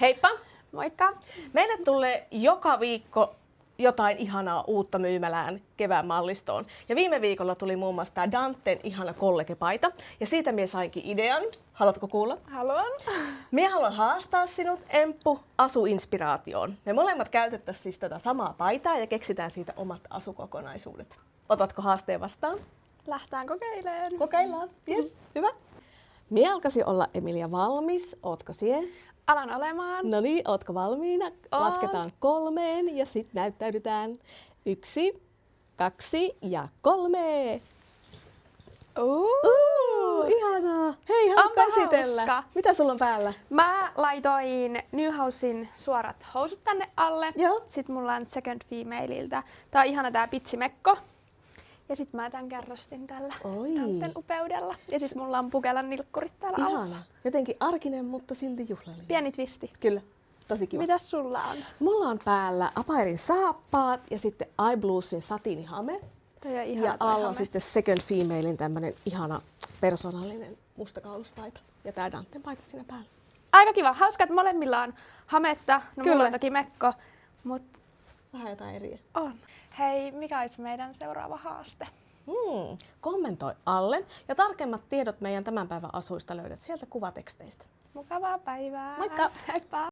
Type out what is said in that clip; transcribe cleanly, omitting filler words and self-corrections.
Heippa! Moikka! Meille tulee joka viikko jotain ihanaa uutta myymälään kevään mallistoon. Ja viime viikolla tuli muun muassa tämä Danten ihana kollegepaita. Ja siitä minä sainkin idean. Haluatko kuulla? Haluan. Minä haluan haastaa sinut, Emppu, asuinspiraatioon. Me molemmat käytettäisiin siis tätä samaa paitaa ja keksitään siitä omat asukokonaisuudet. Otatko haasteen vastaan? Lähtään kokeilemaan. Kokeillaan. Yes, hyvä. Minä alkaisin olla Emilia valmis. Ootko siellä? Alan olemaan. No niin, ootko valmiina? Oon. Lasketaan 3 ja sitten näyttäydytään. 1, 2 ja 3. Ihanaa! Hei, haluatko Onpa esitellä? hauska. Mitä sulla on päällä? Mä laitoin Newhousen suorat housut tänne alle. Joo. Sitten mulla on Second Femaleiltä. Tää on ihana tää pitsimekko. Ja sit mä tän kerrostin tällä Oi. Danten upeudella. Ja sit mulla on Pukelan nilkkurit täällä alla. Ihana. Jotenkin arkinen, mutta silti juhlallinen. Pieni twisti. Kyllä. Tosi kiva. Mitäs sulla on? Mulla on päällä Apairin saappaat ja sitten iBluesin satiinihame. Toi on ihana Ja toi alla hame. sitten Second Femalein tämmönen ihana persoonallinen mustakauluspaita. Ja tää Danten paita siinä päällä. Aika kiva. Hauska, että molemmilla on hametta. No Kyllä. mulla on toki mekko. Mut Vähän jotain eriä. on. Hei, mikä olisi meidän seuraava haaste? Kommentoi alle ja tarkemmat tiedot meidän tämän päivän asuista löydät sieltä kuvateksteistä. Mukavaa päivää! Moikka! Heippa!